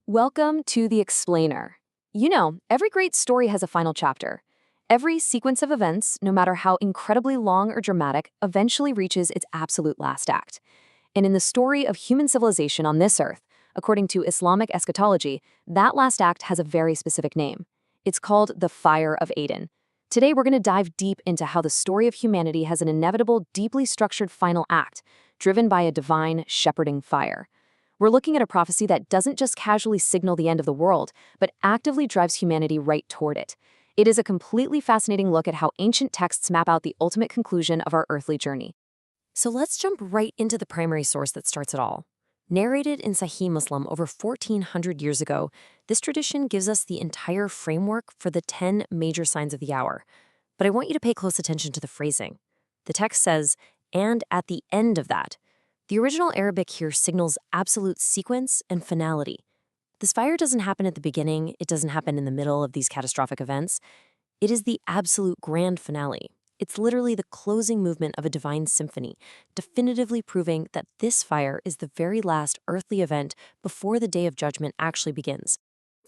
Welcome to The Explainer. You know, every great story has a final chapter. Every sequence of events, no matter how incredibly long or dramatic, eventually reaches its absolute last act. And in the story of human civilization on this earth, according to Islamic eschatology, that last act has a very specific name. It's called the Fire of Aden. Today, we're going to dive deep into how the story of humanity has an inevitable, deeply structured final act, driven by a divine, shepherding fire. We're looking at a prophecy that doesn't just casually signal the end of the world, but actively drives humanity right toward it. It is a completely fascinating look at how ancient texts map out the ultimate conclusion of our earthly journey. So let's jump right into the primary source that starts it all. Narrated in Sahih Muslim over 1,400 years ago, this tradition gives us the entire framework for the 10 major signs of the hour. But I want you to pay close attention to the phrasing. The text says, "and at the end of that." The original Arabic here signals absolute sequence and finality. This fire doesn't happen at the beginning, it doesn't happen in the middle of these catastrophic events. It is the absolute grand finale. It's literally the closing movement of a divine symphony, definitively proving that this fire is the very last earthly event before the Day of Judgment actually begins.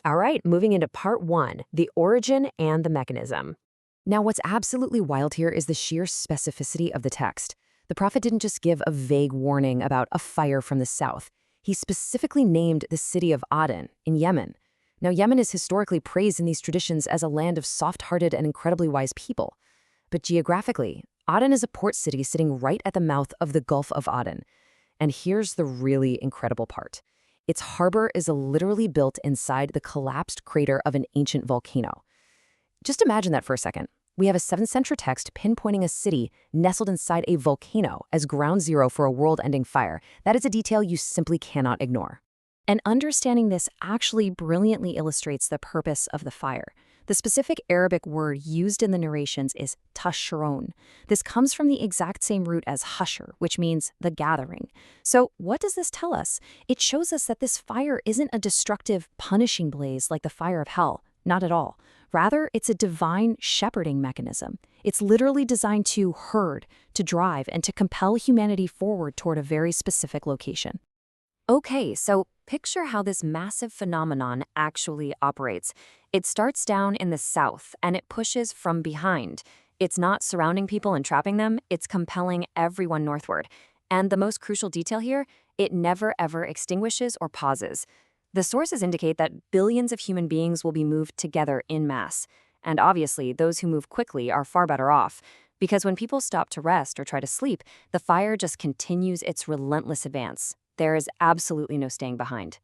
All right, moving into part 1, the origin and the mechanism. Now, what's absolutely wild here is the sheer specificity of the text. The prophet didn't just give a vague warning about a fire from the south. He specifically named the city of Aden in Yemen. Now, Yemen is historically praised in these traditions as a land of soft-hearted and incredibly wise people. But geographically, Aden is a port city sitting right at the mouth of the Gulf of Aden. And here's the really incredible part. Its harbor is literally built inside the collapsed crater of an ancient volcano. Just imagine that for a second. We have a 7th century text pinpointing a city nestled inside a volcano as ground zero for a world-ending fire. That is a detail you simply cannot ignore. And understanding this actually brilliantly illustrates the purpose of the fire. The specific Arabic word used in the narrations is tashron. This comes from the exact same root as husher, which means the gathering. So what does this tell us? It shows us that this fire isn't a destructive, punishing blaze like the fire of hell. Not at all. Rather, it's a divine shepherding mechanism. It's literally designed to herd, to drive, and to compel humanity forward toward a very specific location. Okay, so picture how this massive phenomenon actually operates. It starts down in the south, and it pushes from behind. It's not surrounding people and trapping them, it's compelling everyone northward. And the most crucial detail here, it never ever extinguishes or pauses. The sources indicate that billions of human beings will be moved together en masse. And obviously, those who move quickly are far better off, because when people stop to rest or try to sleep, the fire just continues its relentless advance. There is absolutely no staying behind.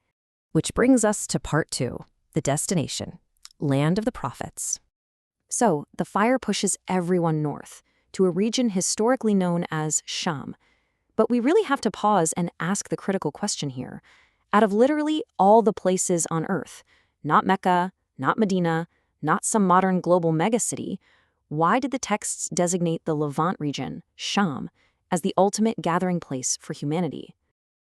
Which brings us to part 2, the destination, land of the prophets. So, the fire pushes everyone north, to a region historically known as Sham. But we really have to pause and ask the critical question here. Out of literally all the places on Earth, not Mecca, not Medina, not some modern global megacity, why did the texts designate the Levant region, Sham, as the ultimate gathering place for humanity?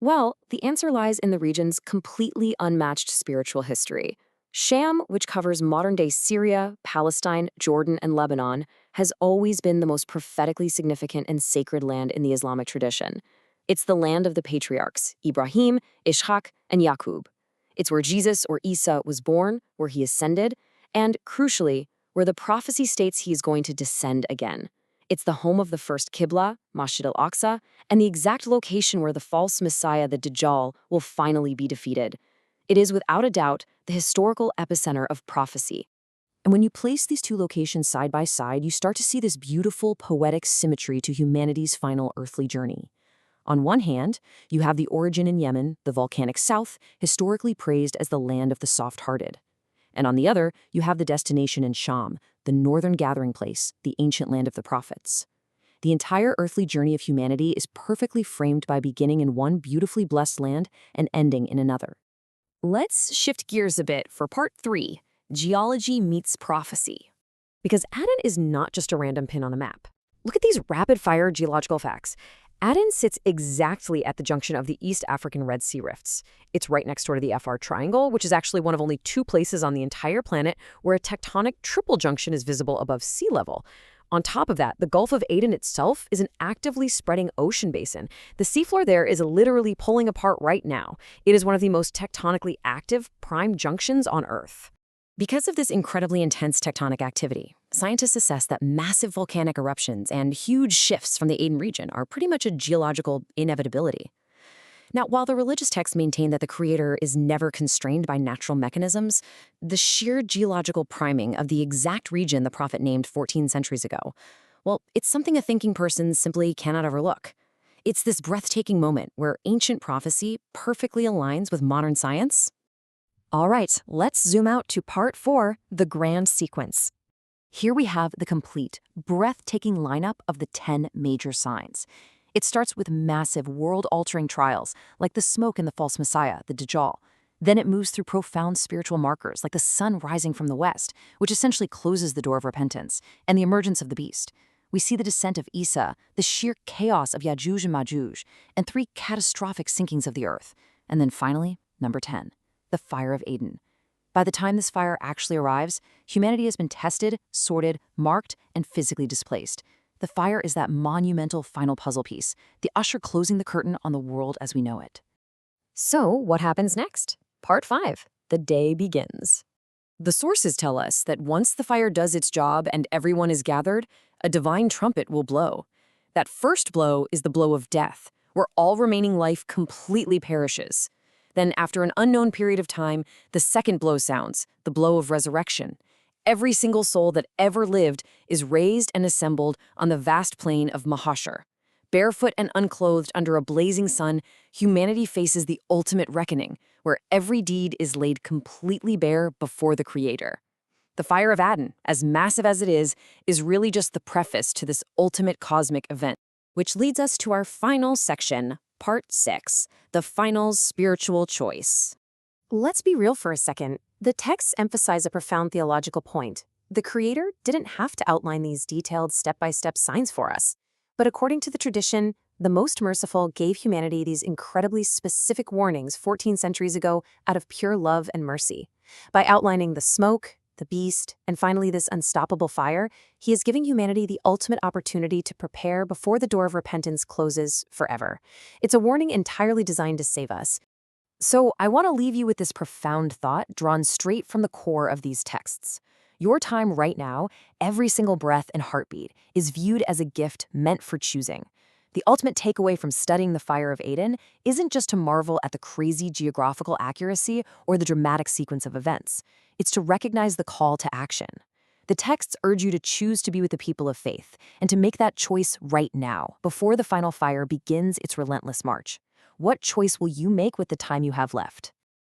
Well, the answer lies in the region's completely unmatched spiritual history. Sham, which covers modern-day Syria, Palestine, Jordan, and Lebanon, has always been the most prophetically significant and sacred land in the Islamic tradition. It's the land of the patriarchs, Ibrahim, Ishaq, and Yaqub. It's where Jesus or Isa was born, where he ascended, and, crucially, where the prophecy states he is going to descend again. It's the home of the first Qibla, Masjid al-Aqsa, and the exact location where the false Messiah, the Dajjal, will finally be defeated. It is, without a doubt, the historical epicenter of prophecy. And when you place these two locations side by side, you start to see this beautiful, poetic symmetry to humanity's final earthly journey. On one hand, you have the origin in Yemen, the volcanic south, historically praised as the land of the soft-hearted. And on the other, you have the destination in Sham, the northern gathering place, the ancient land of the prophets. The entire earthly journey of humanity is perfectly framed by beginning in one beautifully blessed land and ending in another. Let's shift gears a bit for part 3, geology meets prophecy. Because Aden is not just a random pin on a map. Look at these rapid-fire geological facts. Aden sits exactly at the junction of the East African Red Sea rifts. It's right next door to the FR Triangle, which is actually one of only 2 places on the entire planet where a tectonic triple junction is visible above sea level. On top of that, the Gulf of Aden itself is an actively spreading ocean basin. The seafloor there is literally pulling apart right now. It is one of the most tectonically active prime junctions on Earth. Because of this incredibly intense tectonic activity, scientists assess that massive volcanic eruptions and huge shifts from the Aden region are pretty much a geological inevitability. Now, while the religious texts maintain that the Creator is never constrained by natural mechanisms, the sheer geological priming of the exact region the prophet named 14 centuries ago, well, it's something a thinking person simply cannot overlook. It's this breathtaking moment where ancient prophecy perfectly aligns with modern science. All right, let's zoom out to part 4, the grand sequence. Here we have the complete, breathtaking lineup of the 10 major signs. It starts with massive, world-altering trials, like the smoke in the false messiah, the Dajjal. Then it moves through profound spiritual markers, like the sun rising from the west, which essentially closes the door of repentance, and the emergence of the beast. We see the descent of Isa, the sheer chaos of Ya'juj and Ma'juj, and 3 catastrophic sinkings of the earth. And then finally, number 10. The Fire of Aden. By the time this fire actually arrives, humanity has been tested, sorted, marked, and physically displaced. The fire is that monumental final puzzle piece, the usher closing the curtain on the world as we know it. So, what happens next? Part 5. The day begins. The sources tell us that once the fire does its job and everyone is gathered, a divine trumpet will blow. That first blow is the blow of death, where all remaining life completely perishes. Then, after an unknown period of time, the second blow sounds, the blow of resurrection. Every single soul that ever lived is raised and assembled on the vast plain of Mahashar. Barefoot and unclothed under a blazing sun, humanity faces the ultimate reckoning, where every deed is laid completely bare before the Creator. The Fire of Aden, as massive as it is really just the preface to this ultimate cosmic event, which leads us to our final section, Part 6, the final spiritual choice. Let's be real for a second. The texts emphasize a profound theological point. The Creator didn't have to outline these detailed step-by-step signs for us. But according to the tradition, the Most Merciful gave humanity these incredibly specific warnings 14 centuries ago out of pure love and mercy. By outlining the smoke, the beast, and finally this unstoppable fire, He is giving humanity the ultimate opportunity to prepare before the door of repentance closes forever. It's a warning entirely designed to save us. So I want to leave you with this profound thought drawn straight from the core of these texts. Your time right now, every single breath and heartbeat, is viewed as a gift meant for choosing. The ultimate takeaway from studying the Fire of Aden isn't just to marvel at the crazy geographical accuracy or the dramatic sequence of events. It's to recognize the call to action. The texts urge you to choose to be with the people of faith and to make that choice right now, before the final fire begins its relentless march. What choice will you make with the time you have left?